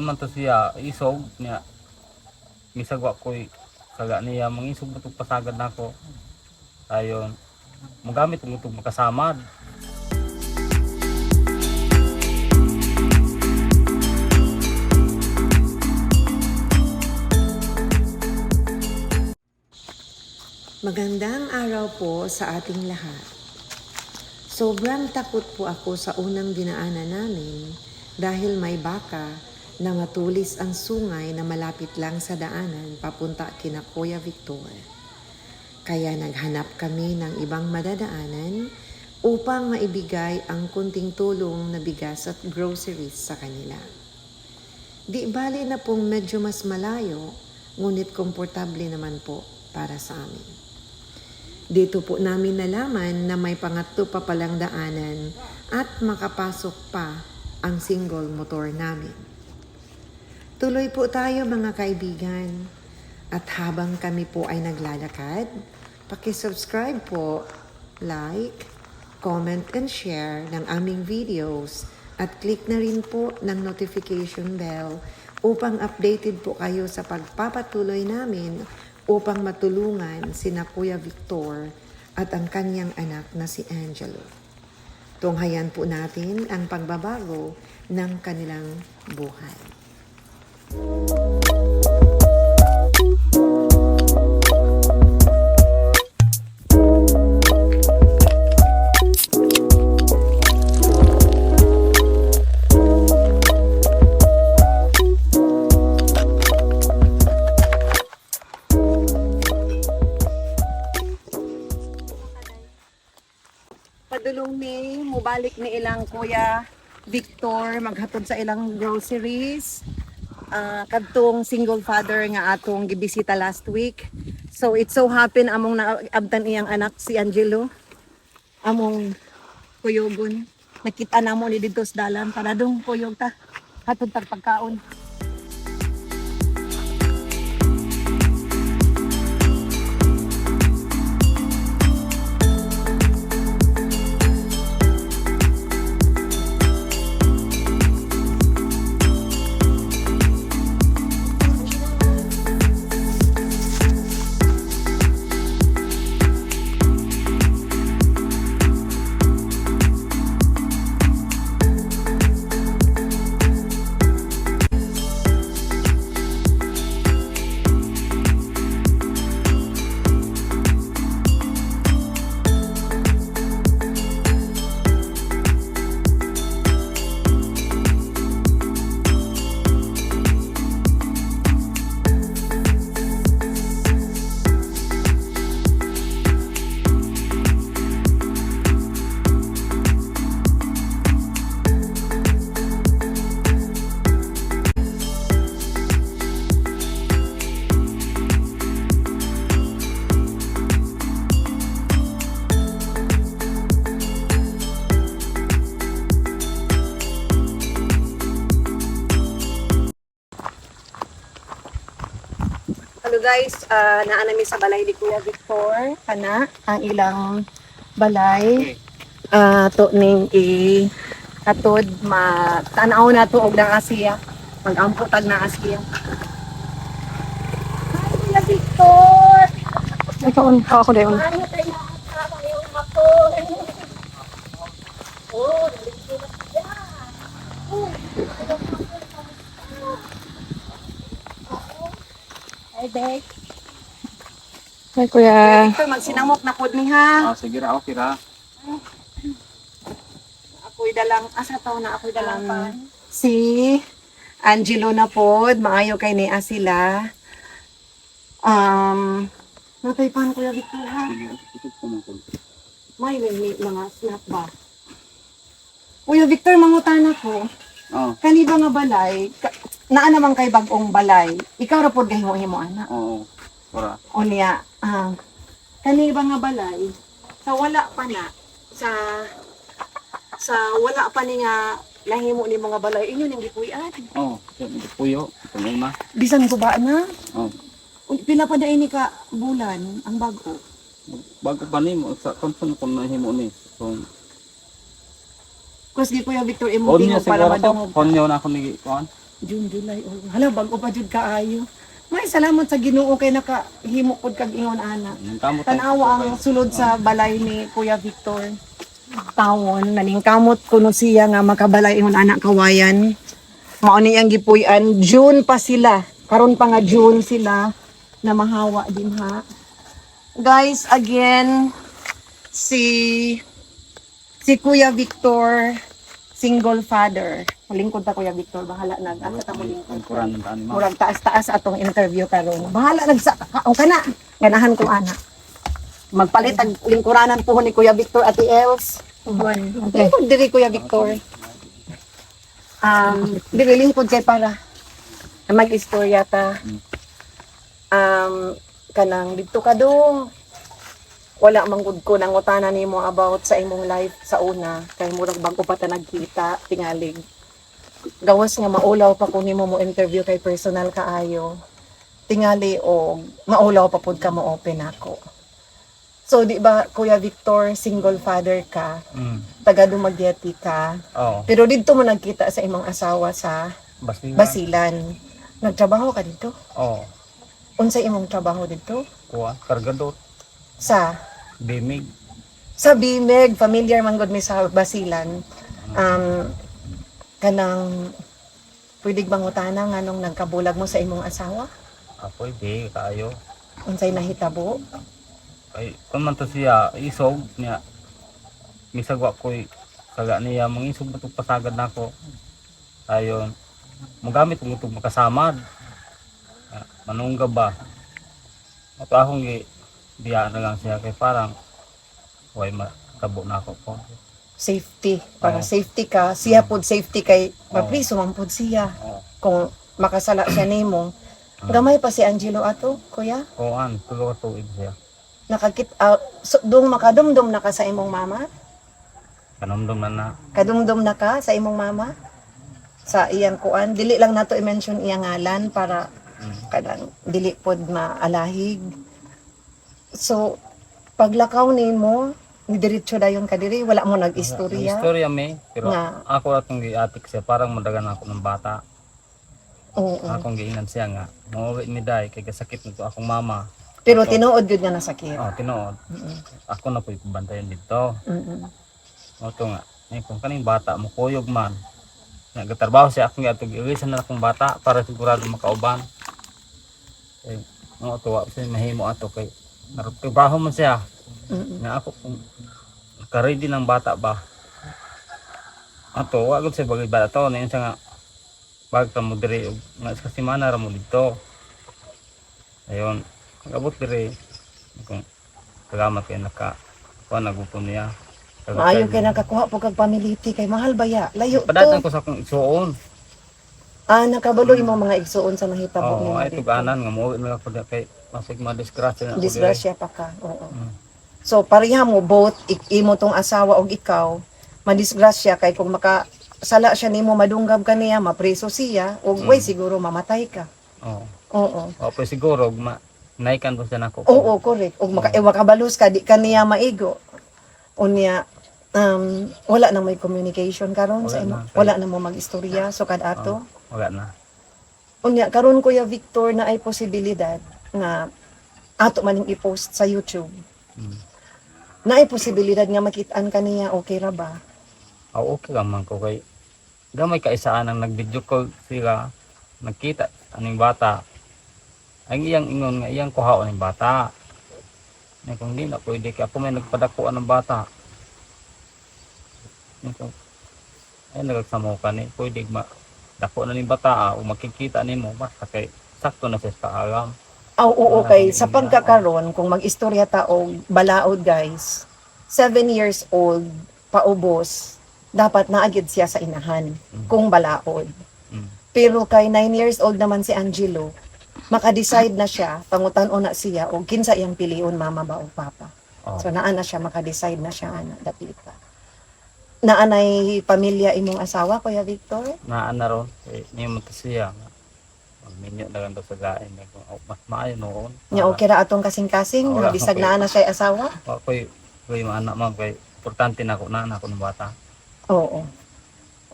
man to siya isog niya misagwa ko saga niya mangisog butog pasagad nako ayon magamit mo itong makasamad. Magandang araw po sa ating lahat. Sobrang takot po ako sa unang dinaanan namin dahil may baka na matulis ang sungay na malapit lang sa daanan papunta kina Kuya Victor. Kaya naghanap kami ng ibang madadaanan upang maibigay ang kunting tulong na bigas at groceries sa kanila. Di bali na pong medyo mas malayo, ngunit komportable naman po para sa amin. Dito po namin nalaman na may pangatlo pa palang daanan at makapasok pa ang single motor namin. Tuloy po tayo mga kaibigan. At habang kami po ay naglalakad, paki-subscribe po, like, comment and share ng aming videos at click na rin po ng notification bell upang updated po kayo sa pagpapatuloy namin upang matulungan sina Kuya Victor at ang kanyang anak na si Angelo. Tunghayan po natin ang pagbabago ng kanilang buhay. Padulong ni mubalik ni ilang Kuya Victor maghatod sa ilang groceries kadtong single father nga atong gibisita last week. So it so happen among naabtan iyang anak si Angelo among kuyogon. Nakita namo ni didto sa dalan para dong kuyog ta hatod tag pagkaon. Hello guys, naa nami sa balay ni Kuya Victor. Kana ang ilang balay. To ning katod tanaw na to og na Asia. Mag-amputag na Asia. Hi Kuya Victor. Ikaw, ako dayon. Ano tayo yung mako? Oh, dito na siya. Hi, Beck. Ay, kuya. Victor, magsinamok na pod ni ha. Sige ra okay ra. Ako'y dalang, asa taon na ako'y dalang si Angelo na pod, maayo kay ni sila. Natay pan Kuya Victor ha. May mga snack ba? Kuya Victor, mangutan ako. Oh, Kani ba nga balay? Naa naman kay bagong balay. Ikaw ra pod gahimo-himo ana. oo. Ora. O niya, kani ba nga balay? Sa wala pa na sa wala pa ni nga nahimo ni mga balay inyo ning gipuy-an. Oh, puyo, tunguna. Bisan ko ba na? Oh. Pila pa dai ni ka bulan ang bago. Bago pa nimo sa konson ko nahimo ni. So, Kus gi Kuya Victor Onyo imuting para siguro to. madungog. Onyo na ako ni kuan. June, July, August. Hala, bago pa jud kaayo. May salamat sa Ginoo kay nakahimo pod kag ingon ana. Tanawa ang sulod sa balay ni Kuya Victor. Tawon maning kamot kuno siya nga makabalay ingon ana kawayan. Mao ni ang gipuy-an June pa sila. Karon pa nga June sila na mahawa din ha. Guys, again si Kuya Victor, single father. Lingkod ta Kuya Victor, bahala na. Asa ta mo lingkod? Murag taas-taas atong interview karon. Bahala nagsa kaon kana. Ganahan ko ana. Magpalit ang lingkuranan po ni Kuya Victor Ate Els. Okay. Lingkod diri Kuya Victor. Diri lingkod kay para mag-istorya ta. Kanang dito ka do. Wala manggod ko nang utana nimo about sa imong life sa una kay murag bago pa ta nagkita tingalig. Gawas nga maulaw pa ko nimo mo interview kay personal kaayo. Tingali og maulaw pa pud ka mo open ako. So di ba Kuya Victor, single father ka, taga Dumaguete ka. Oo. Pero dito mo nagkita sa imong asawa sa Basilan. Nagtrabaho ka dito? Oo. Unsay imong trabaho dito? Kuha, kargador. Sa Bimig. sa Bimeg, familiar man gud mi sa Basilan. Kanang pwede bang utana nga nung nagkabulag mo sa imong asawa? Apoy, di, kaayo. Unsay nahitabo? Ay, kung man to siya, isog niya. Misagwa ko'y kaga niya, mga isog batog pasagad na ako. Ayon, magamit kung itong makasamad. Manungga ba? At akong biya na lang siya kay parang huwag makabo na ako po. Safety. Para Oo. safety ka. Siya pod safety kay mapriso man pod siya. Oo. Kung makasala siya nimo. Gamay pa si Angelo ato, kuya. Kuhan, tulo ka tuig siya. Dung makadumdum na ka sa imong mama? Kanumdum na. Kadumdum na ka sa imong mama? Sa iyang kuan. Dili lang nato i-mention iyang ngalan para kadang dili pod maalahig. So, paglakaw nimo, diretso dayon ka diri, wala mo nag-istorya. Istorya may, pero Nga. ako atong giatik siya, parang madagan ako ng bata. Oo. Akong giinan siya nga. Mauwi mi day, kay kasakit nito akong mama. Pero tinuod gud nga nasakit. Oh, tinuod. Ako na po'y pabantayan dito. O ito nga, kung kaning bata mo kuyog man, nagatrabaho siya ako nga, ilisan na akong bata para sigurado makauban. Eh, no, tuwa siya, mahimo ato kay trabaho man siya. Nga ako kung ka-ready ng bata ba. Ato, wag siya bagay bata to, na yun siya nga, bagta mo diri, nga sa simana ra mo dito. Ayun, nagabot diri, kung salamat kay nagupon niya. Maayo kay nakakuha po kag pamiliti kay mahal baya. Layo Padatan to. ko sa akong igsuon. Nakabalo imong mga igsuon sa mahitabo Oo, nimo ay dito. tuganan nga mo mga ko kay masig ma-disgrasya na ako. Disgrasya pa ka. Oo. So pareha mo both imo tong asawa og ikaw madisgrasya kay kung makasala siya nimo madunggab ka niya, mapreso siya ug way siguro mamatay ka. Oo. Oo. O pero siguro naikan po siya nako. Oo, correct. Ug makabalos ka di ka niya maigo. Unya wala na may communication karon sa imo. Wala na mo mag-istorya so kad ato. Wala na. Unya karon Kuya Victor na ay posibilidad nga ato maning i-post sa YouTube. Na ay posibilidad nga makitaan ka niya okay ra ba? Okay lang man ko kay gamay kaisaan ang nag-video call sila nakita aning bata. Ang iyang ingon nga iyang kuhaon ng bata. Na kung di na pwede kay ako may nagpadakuan ng bata. Ay nagagsamo ka ni pwede dako na ning bata o makikita nimo basta kay sakto na siya sa alam. Oo, okay. Sa pagkakaroon, kung mag-istorya ta og balaod guys, 7 years old, paubos, dapat naagid siya sa inahan, kung balaod. Pero kay 9 years old naman si Angelo, maka-decide na siya, pangutan-o na siya, o kinsa iyang piliun, mama ba o papa. So naa na siya, maka-decide na siya, dapita. Naanay pamilya imong asawa, Kuya Victor? Naan na ron, niya mo siya. Minyo na lang daw sa gain. Mas maayo noon. Nya okay ra atong kasing-kasing, Wala, bisag okay. naa na siya asawa? Ako'y maanak mo, kay importante na ako na ako ng bata. Oo.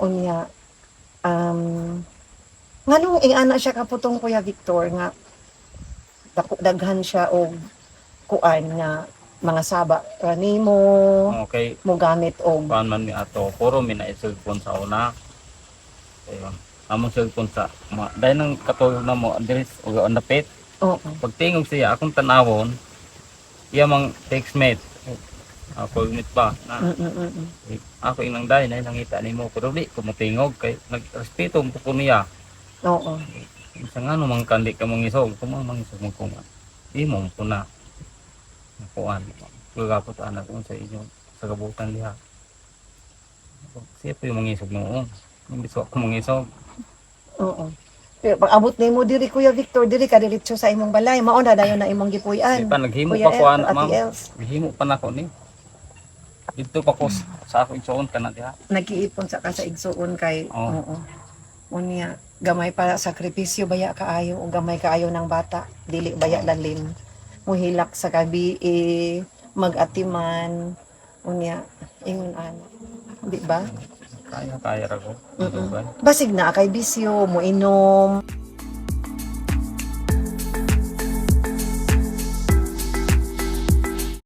Unya, Nganong ingana siya kaputong Kuya Victor nga daghan siya og kuan nga mga saba kanimo Okay, mo gamit og kuan man mi ato, puro mi na cellphone sa una. Ayun. Among cellphone sa dahil nang katulog na mo, address o napit. oo. Pagtingog siya, akong tanawon, iya mang textmate. Ako unit pa na ako inang dahil na nangita nimo pero di ko matingog kay nagrespeto mo ko niya. Oo. Sa nga naman kandi ka mong isog, kumang isog mo kung di mo po na nakuan. Kagapot anak ko sa inyo sa kabutan liha. Siya po yung mga isog noon. Yung biso ako mga isog. Oo. Pero pag abot nimo diri Kuya Victor, diri ka diretso sa imong balay, mao na dayon na imong Di gipuy-an. pa naghimo Kuya pa ko anak Ate ma'am. Els. Naghimo pa na ko ni. Dito pa ko sa ako igsoon ka na diha. Nag-iipon sa ka sa igsuon kay Oo. oo. Unya gamay para sakripisyo baya kaayo o gamay kaayo ng bata, dili baya lalim. Muhilak sa gabi mag-atiman unya ingon ana. Di ba? Kaya ra ko. Basig na kay bisyo mo inom.